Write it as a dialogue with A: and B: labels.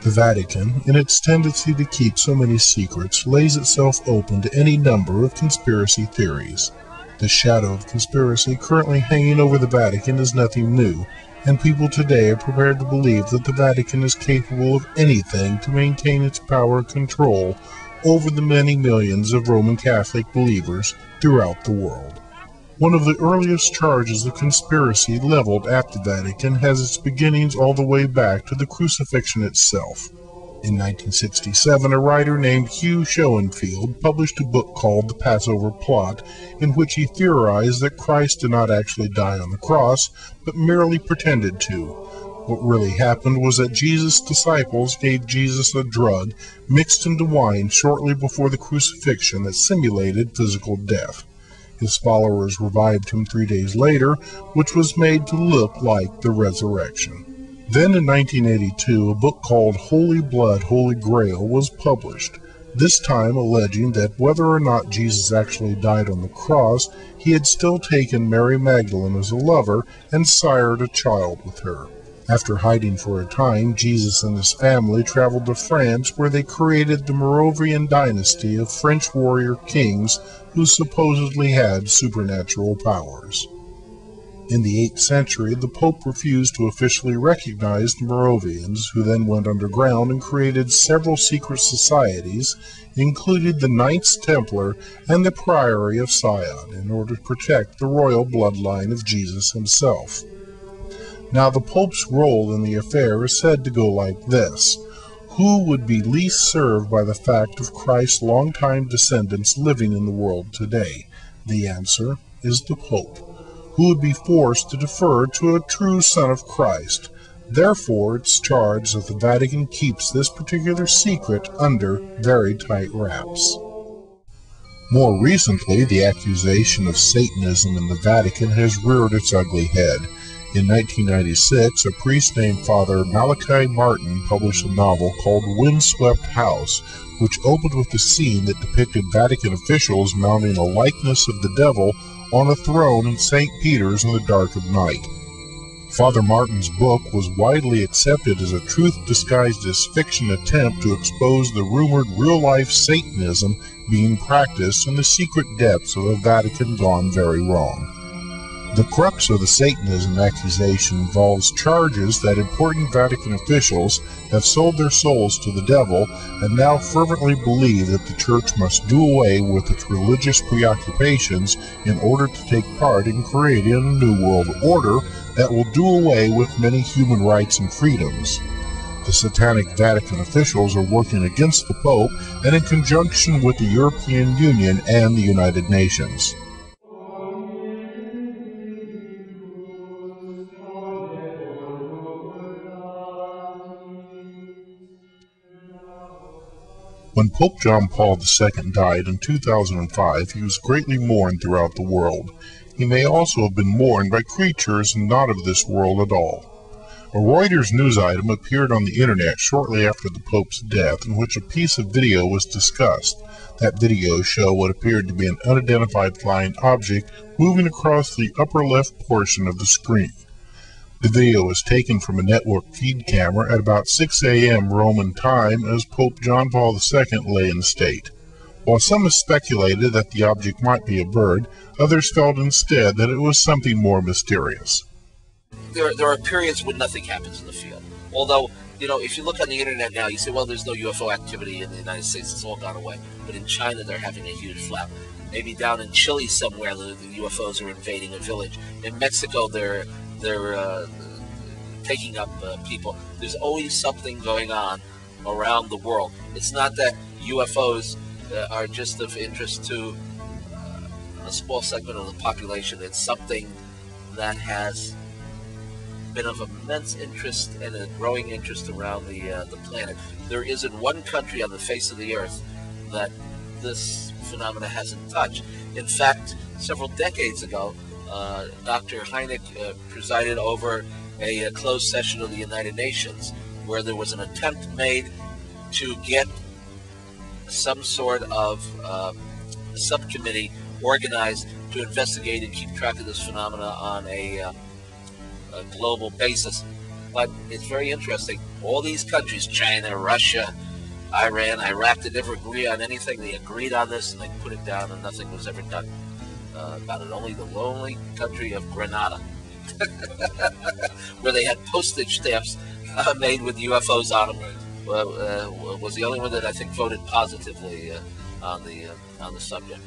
A: The Vatican, in its tendency to keep so many secrets, lays itself open to any number of conspiracy theories. The shadow of conspiracy currently hanging over the Vatican is nothing new, and people today are prepared to believe that the Vatican is capable of anything to maintain its power and control over the many millions of Roman Catholic believers throughout the world. One of the earliest charges of conspiracy leveled at the Vatican has its beginnings all the way back to the crucifixion itself. In 1967, a writer named Hugh Schoenfield published a book called The Passover Plot, in which he theorized that Christ did not actually die on the cross, but merely pretended to. What really happened was that Jesus' disciples gave Jesus a drug mixed into wine shortly before the crucifixion that simulated physical death. His followers revived him 3 days later, which was made to look like the resurrection. Then in 1982, a book called Holy Blood, Holy Grail was published, this time alleging that whether or not Jesus actually died on the cross, he had still taken Mary Magdalene as a lover and sired a child with her. After hiding for a time, Jesus and his family traveled to France, where they created the Merovingian dynasty of French warrior kings who supposedly had supernatural powers. In the 8th century, the Pope refused to officially recognize the Merovingians, who then went underground and created several secret societies, including the Knights Templar and the Priory of Sion, in order to protect the royal bloodline of Jesus himself. Now, the Pope's role in the affair is said to go like this. Who would be least served by the fact of Christ's longtime descendants living in the world today? The answer is the Pope, who would be forced to defer to a true son of Christ. Therefore, it's charged that the Vatican keeps this particular secret under very tight wraps. More recently, the accusation of Satanism in the Vatican has reared its ugly head. In 1996, a priest named Father Malachi Martin published a novel called Windswept House, which opened with a scene that depicted Vatican officials mounting a likeness of the devil on a throne in St. Peter's in the dark of night. Father Martin's book was widely accepted as a truth disguised as fiction attempt to expose the rumored real-life Satanism being practiced in the secret depths of a Vatican gone very wrong. The crux of the Satanism accusation involves charges that important Vatican officials have sold their souls to the devil and now fervently believe that the Church must do away with its religious preoccupations in order to take part in creating a new world order that will do away with many human rights and freedoms. The satanic Vatican officials are working against the Pope and in conjunction with the European Union and the United Nations. When Pope John Paul II died in 2005, he was greatly mourned throughout the world. He may also have been mourned by creatures not of this world at all. A Reuters news item appeared on the internet shortly after the Pope's death, in which a piece of video was discussed. That video showed what appeared to be an unidentified flying object moving across the upper left portion of the screen. The video was taken from a network feed camera at about 6 a.m. Roman time as Pope John Paul II lay in state. While some have speculated that the object might be a bird, others felt instead that it was something more mysterious.
B: There are periods when nothing happens in the field. Although, if you look on the internet now, you say, well, there's no UFO activity in the United States, it's all gone away. But in China, they're having a huge flap. Maybe down in Chile somewhere, the UFOs are invading a village. In Mexico, they're taking up people. There's always something going on around the world. It's not that UFOs are just of interest to a small segment of the population. It's something that has been of immense interest and a growing interest around the planet. There isn't one country on the face of the earth that this phenomena hasn't touched. In fact, several decades ago, Dr. Hynek presided over a closed session of the United Nations where there was an attempt made to get some sort of subcommittee organized to investigate and keep track of this phenomena on a global basis. But it's very interesting. All these countries, China, Russia, Iran, Iraq, they never agree on anything. They agreed on this and they put it down and nothing was ever done about it. Only the lonely country of Grenada, where they had postage stamps made with UFOs on them, was the only one that I think voted positively on the subject.